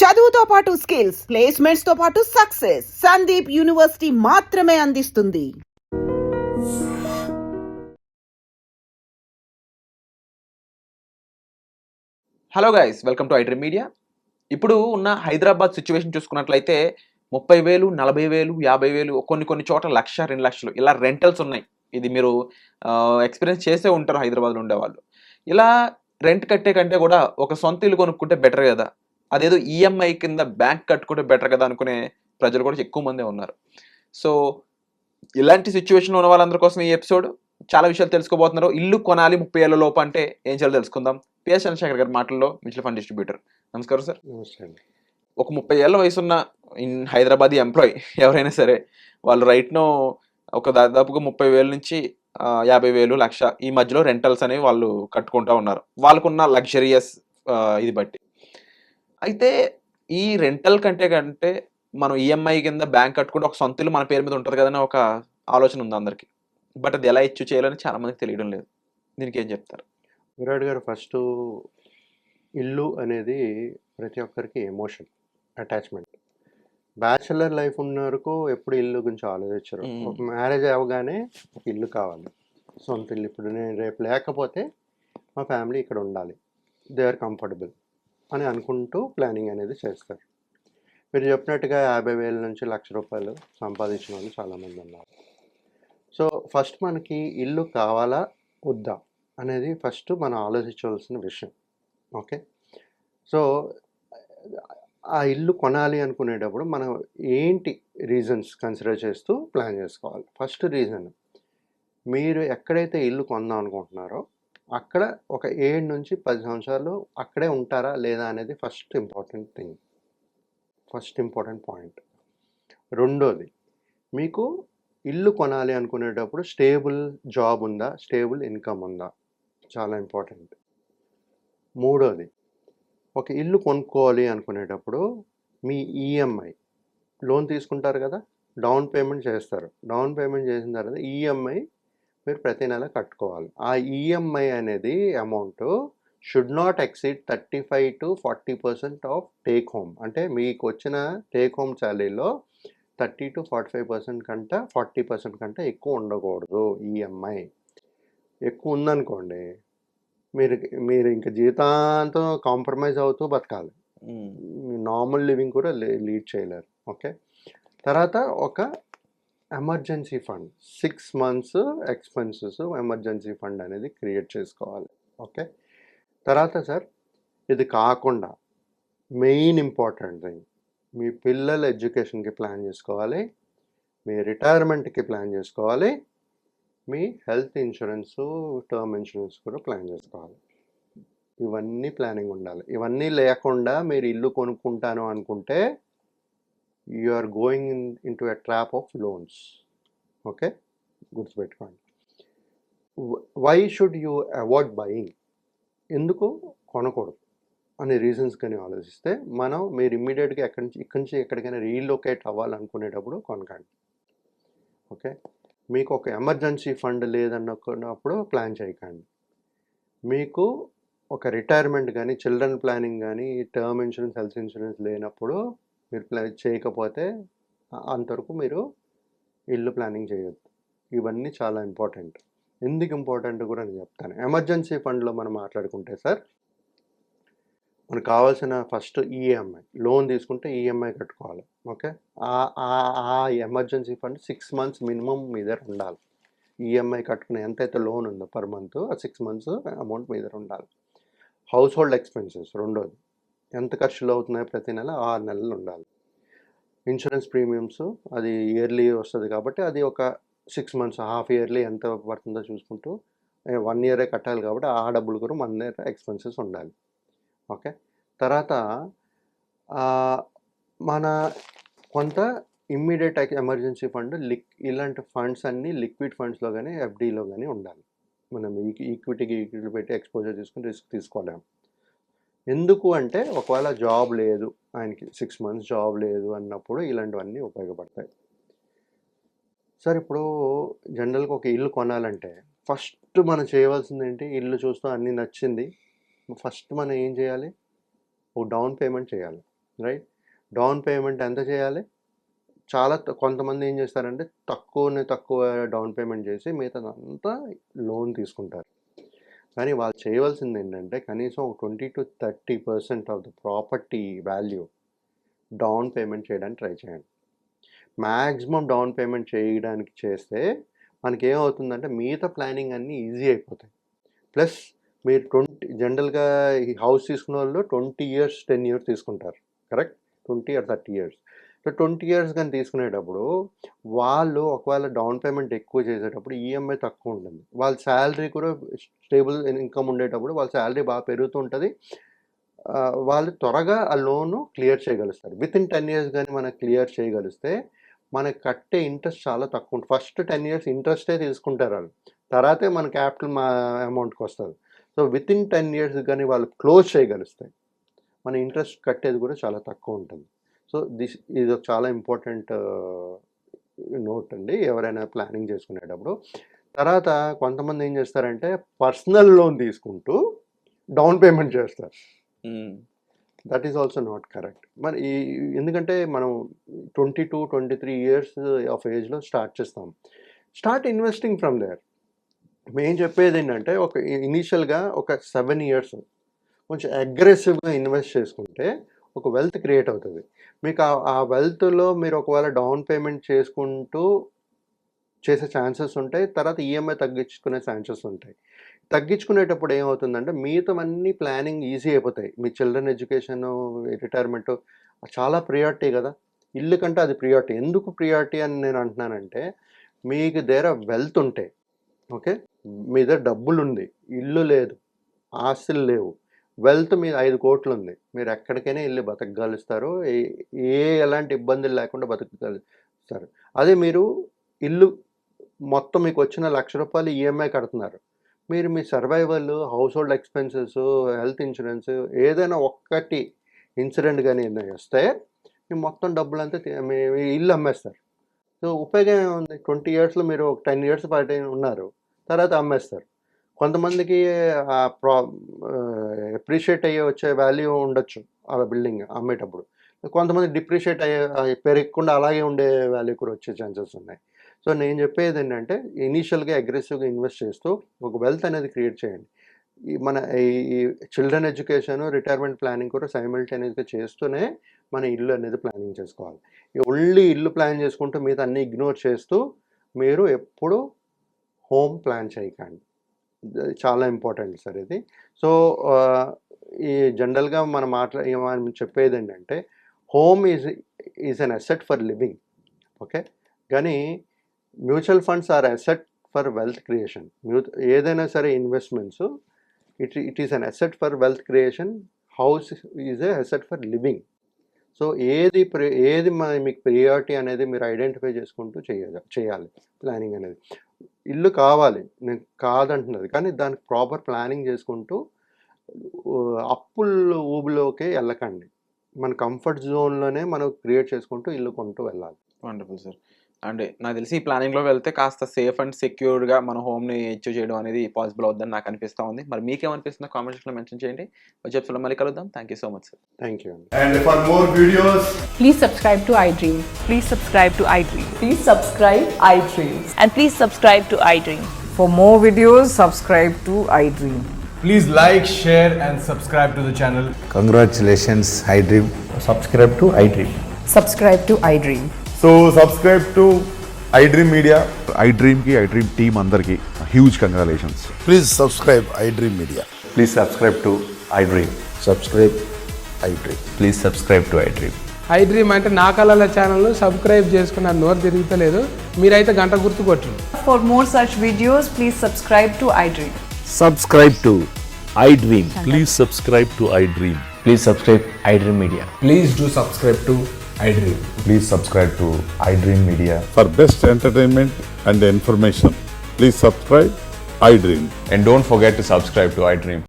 చదువుతో పాటు skills, placements తో పాటు సక్సెస్ సందీప్ యూనివర్సిటీ మాత్రమే అందిస్తుంది. Hello guys, welcome to iDream media. ఇప్పుడు ఉన్న హైదరాబాద్ సిచ్యువేషన్ చూసుకున్నట్లయితే 30,000, 40,000, 50,000, కొన్ని చోట్ల 1,00,000, 2,00,000 ఇలా రెంటల్స్ ఉన్నాయి. ఇది మీరు ఎక్స్పీరియన్స్ చేసే ఉంటారు హైదరాబాద్లో ఉండేవాళ్ళు. ఇలా రెంట్ కట్టే కంటే కూడా ఒక సొంత ఇల్లు కొనుక్కుంటే బెటర్ కదా, అదేదో ఈఎంఐ కింద బ్యాంక్ కట్టుకుంటే బెటర్ కదా అనుకునే ప్రజలు కూడా ఎక్కువ మందే ఉన్నారు. సో ఇలాంటి సిచ్యువేషన్లో ఉన్న వాళ్ళందరి కోసం ఈ ఎపిసోడ్. చాలా విషయాలు తెలుసుకోబోతున్నారు. ఇల్లు కొనాలి 30 ఏళ్ల లోపు అంటే ఏం చేయాలో తెలుసుకుందాం. పిఎస్ చంద్రశేఖర్ గారి మాటల్లో, మ్యూచువల్ ఫండ్ డిస్ట్రిబ్యూటర్. నమస్కారం సార్. నమస్తే అండి. ఒక 30 ఏళ్ల వయసున్న హైదరాబాద్ ఎంప్లాయ్ ఎవరైనా సరే, వాళ్ళు రైట్నో ఒక దాదాపుగా 30,000 నుంచి 50,000, 1,00,000 ఈ మధ్యలో రెంటల్స్ అనేవి వాళ్ళు కట్టుకుంటా ఉన్నారు, వాళ్ళకున్న లగ్జరియస్ ఇది బట్టి. అయితే ఈ రెంటల్ కంటే మనం ఈఎంఐ కింద బ్యాంక్ కట్టుకుంటే ఒక సొంత ఇల్లు మన పేరు మీద ఉంటుంది కదని ఒక ఆలోచన ఉంది అందరికి. బట్ అది ఎలా ఇచ్చు చేయాలని చాలా మందికి తెలియడం లేదు. దీనికి ఏం చెప్తారు? విరాట్ గారు, ఫస్ట్ ఇల్లు అనేది ప్రతి ఒక్కరికి ఎమోషన్, అటాచ్మెంట్. బ్యాచులర్ లైఫ్ ఉన్న వరకు ఎప్పుడు ఇల్లు గురించి ఆలోచించరు. ఒక మ్యారేజ్ అవ్వగానే ఒక ఇల్లు కావాలి, సొంత ఇల్లు. ఇప్పుడు నేను రేపు లేకపోతే మా ఫ్యామిలీ ఇక్కడ ఉండాలి, దే ఆర్ కంఫర్టబుల్ అని అనుకుంటూ ప్లానింగ్ అనేది చేస్తారు. మీరు చెప్పినట్టుగా 50,000 నుంచి ₹1,00,000 సంపాదించిన వాళ్ళు చాలామంది ఉన్నారు. సో ఫస్ట్ మనకి ఇల్లు కావాలా వద్దా అనేది ఫస్ట్ మనం ఆలోచించవలసిన విషయం. ఓకే, సో ఆ ఇల్లు కొనాలి అనుకునేటప్పుడు మనం ఏంటి రీజన్స్ కన్సిడర్ చేస్తూ ప్లాన్ చేసుకోవాలి. ఫస్ట్ రీజన్, మీరు ఎక్కడైతే ఇల్లు కొందాం అనుకుంటున్నారో అక్కడ ఒక 7 నుంచి 10 సంవత్సరాలు అక్కడే ఉంటారా లేదా అనేది first important thing, first important point. రెండోది, మీకు ఇల్లు కొనాలి అనుకునేటప్పుడు స్టేబుల్ జాబ్ ఉందా, స్టేబుల్ ఇన్కమ్ ఉందా, చాలా ఇంపార్టెంట్. మూడోది, ఒక ఇల్లు కొనుక్కోవాలి అనుకునేటప్పుడు మీ ఈఎంఐ, లోన్ తీసుకుంటారు కదా, డౌన్ పేమెంట్ చేస్తారు. డౌన్ పేమెంట్ చేసిన తర్వాత ఈఎంఐ మీరు ప్రతి నెల కట్టుకోవాలి. ఆ ఈఎంఐ అనేది amount should not exceed 35 to 40% of take home. అంటే మీకు వచ్చిన టేక్ హోమ్ శాలరీలో 30 to 45% కంటే 40% కంటే ఎక్కువ ఉండకూడదు. ఈఎంఐ ఎక్కువ ఉందనుకోండి, మీరు ఇంకా జీవితాంతం కాంప్రమైజ్ అవుతూ బతకాలి, నార్మల్ లివింగ్ కూడా లీడ్ చేయలేరు. ఓకే, తర్వాత ఒక emergency fund, 6 months expenses emergency fund అనేది క్రియేట్ చేసుకోవాలి. ఓకే, తర్వాత సార్, ఇది కాకుండా మెయిన్ ఇంపార్టెంట్ థింగ్, మీ పిల్లల ఎడ్యుకేషన్కి ప్లాన్ చేసుకోవాలి, మీ రిటైర్మెంట్కి ప్లాన్ చేసుకోవాలి, మీ హెల్త్ ఇన్సూరెన్స్, టర్మ్ ఇన్సూరెన్స్ కూడా ప్లాన్ చేసుకోవాలి. ఇవన్నీ ప్లానింగ్ ఉండాలి. ఇవన్నీ లేకుండా మీరు ఇల్లు కొనుక్కుంటాను అనుకుంటే you are going into a trap of loans. Okay, గుర్తుపెట్టుకోండి. Why should you avoid buying, ఎందుకు కొనకూడదు అనే రీజన్స్ కానీ ఆలోచిస్తే మీరు ఇమ్మీడియట్గా ఇక్కడి నుంచి ఎక్కడికైనా రీలొకేట్ అవ్వాలనుకునేటప్పుడు కొనకండి. ఓకే, మీకు ఒక ఎమర్జెన్సీ ఫండ్ లేదన్నప్పుడు ప్లాన్ చేయకండి. మీకు ఒక రిటైర్మెంట్ కానీ, చిల్డ్రన్ ప్లానింగ్ కానీ, టర్మ్ ఇన్సూరెన్స్, హెల్త్ ఇన్సూరెన్స్ లేనప్పుడు మీరు ప్లాన్ చేయకపోతే అంతవరకు మీరు ఇల్లు ప్లానింగ్ చేయొద్దు. ఇవన్నీ చాలా ఇంపార్టెంట్. ఎందుకు ఇంపార్టెంట్ కూడా నేను చెప్తాను. ఎమర్జెన్సీ ఫండ్లో మనం మాట్లాడుకుంటే సార్, మనకు కావాల్సిన ఫస్ట్ ఈఎంఐ, లోన్ తీసుకుంటే ఈఎంఐ కట్టుకోవాలి. ఓకే, ఆ ఎమర్జెన్సీ ఫండ్ 6 months మినిమం మీ దగ్గర ఉండాలి. ఈఎంఐ కట్టుకునే ఎంతైతే లోన్ ఉందో పర్ మంత్, ఆ 6 months అమౌంట్ మీ దగ్గర ఉండాలి. హౌస్ హోల్డ్ ఎక్స్పెన్సెస్ రెండోది, ఎంత ఖర్చులు అవుతున్నాయో ప్రతి నెల 6 నెలలు ఉండాలి. ఇన్సూరెన్స్ ప్రీమియమ్స్, అది ఇయర్లీ వస్తుంది కాబట్టి అది ఒక 6 months, హాఫ్ ఇయర్లీ ఎంత పడుతుందో చూసుకుంటూ 1 year కట్టాలి కాబట్టి ఆ డబ్బులు కూడా మన దగ్గర ఎక్స్పెన్సెస్ ఉండాలి. ఓకే, తర్వాత మన కొంత ఇమ్మీడియట్ ఎమర్జెన్సీ ఫండ్, ఇలాంటి ఫండ్స్ అన్నీ లిక్విడ్ ఫండ్స్లో కానీ ఎఫ్డీలో కానీ ఉండాలి. మనం ఈక్విటీ పెట్టి ఎక్స్పోజర్ తీసుకుని రిస్క్ తీసుకోలేము. ఎందుకు అంటే ఒకవేళ జాబ్ లేదు, ఆయనకి 6 months జాబ్ లేదు అన్నప్పుడు ఇలాంటివన్నీ ఉపయోగపడతాయి. సార్, ఇప్పుడు జనరల్గా ఒక ఇల్లు కొనాలంటే ఫస్ట్ మనం చేయవలసింది ఏంటి? ఇల్లు చూస్తూ అన్నీ నచ్చింది, ఫస్ట్ మనం ఏం చేయాలి? ఒక డౌన్ పేమెంట్ చేయాలి. రైట్? డౌన్ పేమెంట్ ఎంత చేయాలి? కొంతమంది ఏం చేస్తారంటే తక్కువ డౌన్ పేమెంట్ చేసి మిగతాదంతా లోన్ తీసుకుంటారు. కానీ వాళ్ళు చేయవలసింది ఏంటంటే కనీసం 20-30% of the property value down payment చేయడానికి ట్రై చేయండి. మ్యాక్సిమం డౌన్ పేమెంట్ చేయడానికి చేస్తే మనకేమవుతుందంటే మిగతా ప్లానింగ్ అన్నీ ఈజీ అయిపోతాయి. ప్లస్ మీరు జనరల్గా ఈ హౌస్ తీసుకున్న వాళ్ళు 20 years 10 years తీసుకుంటారు, correct? 20 or 30 years. So 20 years కానీ తీసుకునేటప్పుడు వాళ్ళు ఒకవేళ డౌన్ పేమెంట్ ఎక్కువ చేసేటప్పుడు ఈఎంఐ తక్కువ ఉంటుంది. వాళ్ళ శాలరీ కూడా స్టేబుల్ ఇన్కమ్ ఉండేటప్పుడు వాళ్ళ శాలరీ బాగా పెరుగుతూ ఉంటుంది. వాళ్ళు త్వరగా ఆ లోను క్లియర్ చేయగలుగుతారు. వితిన్ 10 years కానీ మనకు క్లియర్ చేయగలిస్తే మనకు కట్టే ఇంట్రెస్ట్ చాలా తక్కువ ఉంటుంది. ఫస్ట్ 10 years ఇంట్రెస్టే తీసుకుంటారు వాళ్ళు, తర్వాతే మన క్యాపిటల్ అమౌంట్కి వస్తుంది. సో వితిన్ 10 years కానీ వాళ్ళు క్లోజ్ చేయగలుస్తాయి, మన ఇంట్రెస్ట్ కట్టేది కూడా చాలా తక్కువ ఉంటుంది. సో ఇది ఒక చాలా ఇంపార్టెంట్ నోట్ అండి ఎవరైనా ప్లానింగ్ చేసుకునేటప్పుడు. తర్వాత కొంతమంది ఏం చేస్తారంటే పర్సనల్ లోన్ తీసుకుంటూ డౌన్ పేమెంట్ చేస్తారు. That is also not correct. మరి ఎందుకంటే మనం 22-23 years ఆఫ్ ఏజ్లో స్టార్ట్ చేస్తాం. Start investing from there. మేము చెప్పేది ఏంటంటే ఇనీషియల్గా ఒక 7 years కొంచెం అగ్రెసివ్గా ఇన్వెస్ట్ చేసుకుంటే ఒక వెల్త్ క్రియేట్ అవుతుంది. మీకు ఆ వెల్త్లో మీరు ఒకవేళ డౌన్ పేమెంట్ చేసుకుంటూ చేసే ఛాన్సెస్ ఉంటాయి, తర్వాత ఈఎంఐ తగ్గించుకునే ఛాన్సెస్ ఉంటాయి. తగ్గించుకునేటప్పుడు ఏమవుతుందంటే మిగతావన్నీ ప్లానింగ్ ఈజీ అయిపోతాయి. మీ చిల్డ్రన్ ఎడ్యుకేషను, రిటైర్మెంటు చాలా ప్రియారిటీ కదా. ఇల్లు కంటే అది ప్రియారిటీ. ఎందుకు ప్రియారిటీ అని నేను అంటున్నానంటే మీకు దగ్గర వెల్త్ ఉంటే, ఓకే, మీ దగ్గర డబ్బులు ఉంది, ఇల్లు లేదు, ఆస్తులు లేవు, వెల్త్ మీ 5 కోట్లు ఉంది, మీరు ఎక్కడికైనా వెళ్ళి బతకగలుస్తారు, ఎలాంటి ఇబ్బందులు లేకుండా బతకగలుస్తారు. అదే మీరు ఇల్లు మొత్తం మీకు వచ్చిన ₹1,00,000 ఈఎంఐ కడుతున్నారు, మీరు మీ survival, household expenses, health insurance ఏదైనా ఒక్కటి ఇన్సిడెంట్ కానీ వస్తే మీ మొత్తం డబ్బులంతా మీ ఇల్లు అమ్మేస్తారు. సో ఉపయోగం ఏముంది? 20 yearsలో మీరు 10 years పాటు ఉన్నారు, తర్వాత అమ్మేస్తారు. కొంతమందికి అప్రిషియేట్ అయ్యే వచ్చే వాల్యూ ఉండొచ్చు ఆ బిల్డింగ్ అమ్మేటప్పుడు, కొంతమంది డిప్రిషియేట్ పెరగకుండా అలాగే ఉండే వాల్యూ కూడా వచ్చే ఛాన్సెస్ ఉన్నాయి. సో నేను చెప్పేది ఏంటంటే ఇనీషియల్గా అగ్రెసివ్గా ఇన్వెస్ట్ చేస్తూ ఒక వెల్త్ అనేది క్రియేట్ చేయండి. మన ఈ చిల్డ్రన్ ఎడ్యుకేషన్, రిటైర్మెంట్ ప్లానింగ్ కూడా సైమల్టేనియస్గా చేస్తూనే మన ఇల్లు అనేది ప్లానింగ్ చేసుకోవాలి. ఓన్లీ ఇల్లు ప్లాన్ చేసుకుంటూ మిగతా అన్నీ ఇగ్నోర్ చేస్తూ మీరు ఎప్పుడు హోమ్ ప్లాన్ చేయకండి. చాలా ఇంపార్టెంట్ సార్ ఇది. సో ఈ జనరల్గా మనం చెప్పేది ఏంటంటే home is an asset for living, okay, కానీ mutual funds are asset for wealth creation. ఏదైనా సరే investments it is an asset for wealth creation. House is a asset for living. So ఏది మీకు ప్రియారిటీ అనేది మీరు ఐడెంటిఫై చేసుకుంటూ చేయాలి planning అనేది. ఇల్లు కావాలి, నేను కాదంటున్నది, కానీ దానికి ప్రాపర్ ప్లానింగ్ చేసుకుంటూ అప్పుల ఊబిలోకి వెళ్ళకండి. మన కంఫర్ట్ జోన్లోనే మనం క్రియేట్ చేసుకుంటూ ఇల్లు కొంటూ వెళ్ళాలి. Wonderful sir. అంటే నాకు తెలిసి ఈ ప్లానింగ్లో వెళ్తే కాస్త సేఫ్ అండ్ సెక్యూర్గా మన హోమ్ని అచీవ్ చేయడం అనేది పాసిబుల్ అవుతుందని నాకు అనిపిస్తూ ఉంది. మరి మీకేమనిపిస్తుందో కామెంట్ సెక్షన్లో మెన్షన్ చేయండి. వచ్చే ఎపిసోడ్లో మళ్ళీ కలుద్దాం. Thank you so much sir. Thank you. And for more videos, Please subscribe to iDream. Please subscribe to iDream. Please subscribe iDream. And please subscribe to iDream. For more videos, subscribe to iDream. please like, share and subscribe to the channel. Congratulations, iDream. Subscribe to iDream. Subscribe to iDream. So subscribe to iDream Media. iDream ki iDream team andarki huge congratulations. Please subscribe iDream Media. Please subscribe to iDream. Subscribe iDream. Please subscribe to iDream. iDream అంటే నా కళల ఛానల్ను subscribe చేసుకున్న నోరు తిరుగుతలేదు, మీరైతే గంట గుర్తు కొట్టండి. For more such videos, please subscribe to iDream. Subscribe to iDream. Please subscribe to iDream. Please subscribe iDream Media. Please do subscribe to iDream. Please subscribe to iDream Media. For best entertainment and information, please subscribe iDream. And don't forget to subscribe to iDream.